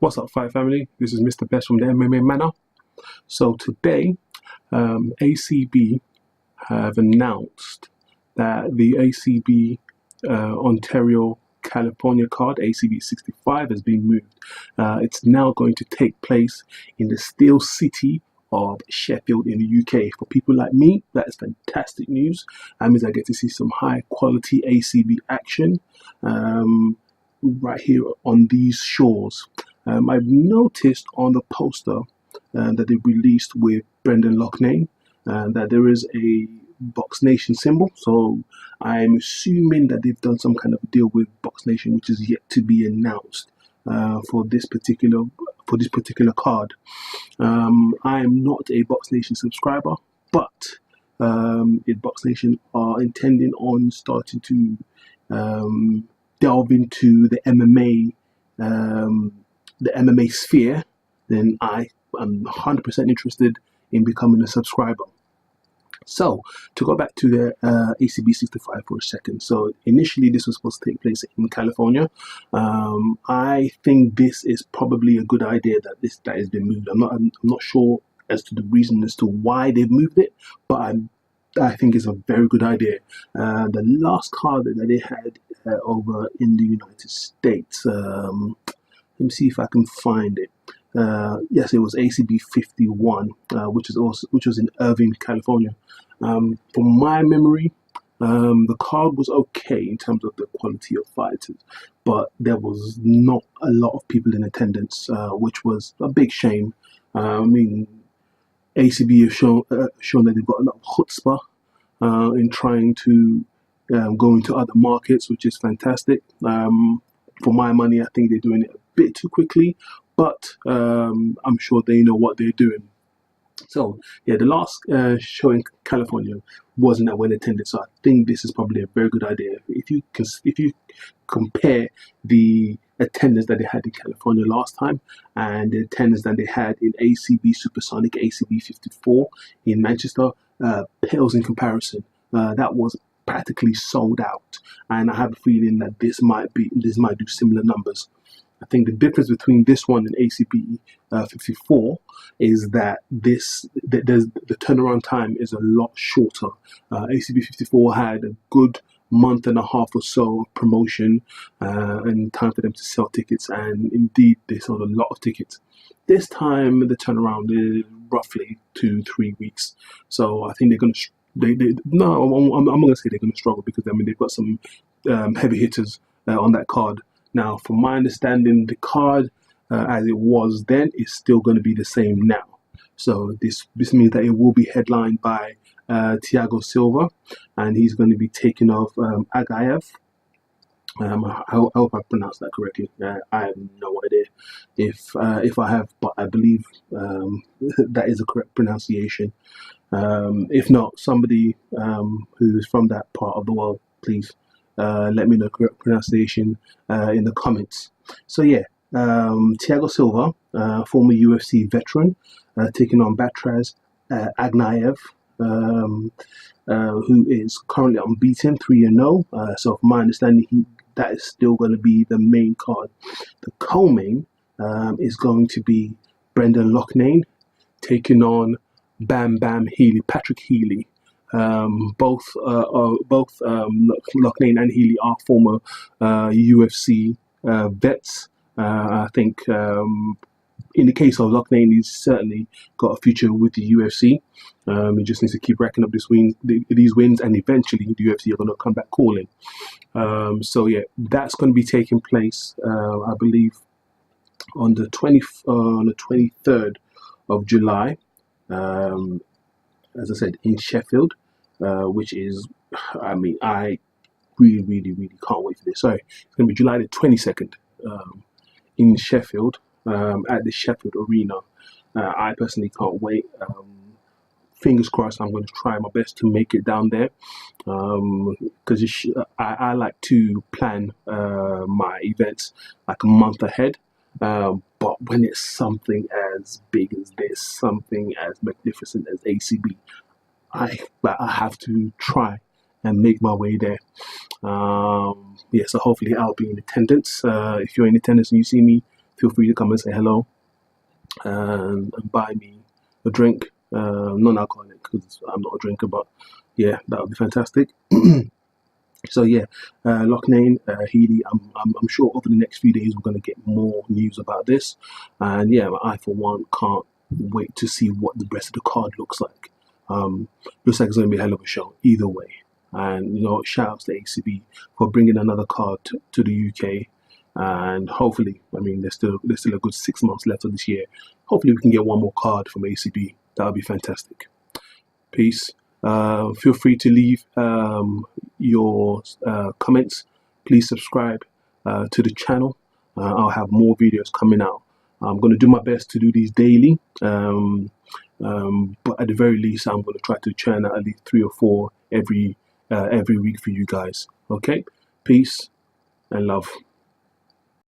What's up, Fight Family? This is Mr. Best from the MMA Manor. So today, ACB have announced that the ACB Ontario California card, ACB 65, has been moved. It's now going to take place in the Steel City of Sheffield in the UK. For people like me, that is fantastic news. That means I get to see some high quality ACB action right here on these shores. I've noticed on the poster that they released with Brendan Loughnane that there is a Box Nation symbol. So I'm assuming that they've done some kind of deal with Box Nation, which is yet to be announced for this particular card. I am not a Box Nation subscriber, but if Box Nation are intending on starting to delve into the MMA sphere, then I am 100% interested in becoming a subscriber. So, to go back to the ACB 65 for a second. So, initially this was supposed to take place in California. I think this is probably a good idea that has been moved. I'm not sure as to the reason as to why they've moved it, but I think it's a very good idea. The last card that they had over in the United States, let me see if I can find it. Yes, it was ACB 51, which was in Irvine, California. From my memory, the card was okay in terms of the quality of fighters, but there was not a lot of people in attendance, which was a big shame. I mean, ACB have shown that they've got a lot of chutzpah in trying to go into other markets, which is fantastic. For my money, I think they're doing it a bit too quickly, but I'm sure they know what they're doing. So yeah, the last show in California wasn't that well attended, so I think this is probably a very good idea. If you compare the attendance that they had in California last time and the attendance that they had in ACB Supersonic, ACB 54 in Manchester, pales in comparison. That was practically sold out, and I have a feeling that this might do similar numbers. I think the difference between this one and ACB 54 is that the turnaround time is a lot shorter. ACB 54 had a good month and a half or so of promotion and time for them to sell tickets, and indeed they sold a lot of tickets. This time the turnaround is roughly 2-3 weeks. So I think they're going to. I'm not going to say they're going to struggle, because I mean they've got some heavy hitters on that card. Now, from my understanding, the card as it was then is still going to be the same now. So this means that it will be headlined by Thiago Silva, and he's going to be taking off Agaev. I hope I pronounced that correctly. I have no idea if I have, but I believe that is the correct pronunciation. If not, somebody who's from that part of the world, please let me know the correct pronunciation in the comments. So yeah, Thiago Silva, former UFC veteran, taking on Batraz Agnayev, who is currently unbeaten, 3-0. So from my understanding, that is still going to be the main card. The co-main is going to be Brendan Loughnane taking on Patrick Healy. Both Loughnane and Healy are former UFC vets. I think in the case of Loughnane, he's certainly got a future with the UFC. He just needs to keep racking up these wins, and eventually the UFC are going to come back calling. So yeah, that's going to be taking place, I believe, on the 23rd of July. As I said, in Sheffield, which is, I mean, I really can't wait for this. Sorry, it's going to be July the 22nd in Sheffield, at the Sheffield Arena. I personally can't wait. Fingers crossed, I'm going to try my best to make it down there, because I like to plan my events like a month ahead. But when it's something as big as this, something as magnificent as ACB, I have to try and make my way there. Yeah, so hopefully I'll be in attendance. If you're in attendance and you see me, feel free to come and say hello and buy me a drink, non-alcoholic, because I'm not a drinker, but yeah, that would be fantastic. So yeah, Loughnane, Healy, I'm sure over the next few days we're going to get more news about this, and yeah, I for one can't wait to see what the rest of the card looks like. Looks like it's going to be a hell of a show either way, and shout out to the ACB for bringing another card to the UK, and hopefully, I mean, there's still a good 6 months left of this year. Hopefully, we can get one more card from ACB. That would be fantastic. Peace. Feel free to leave your comments. Please subscribe to the channel. I'll have more videos coming out. I'm going to do my best to do these daily, but at the very least, I'm going to try to churn out at least 3 or 4 every week for you guys. Okay, peace and love.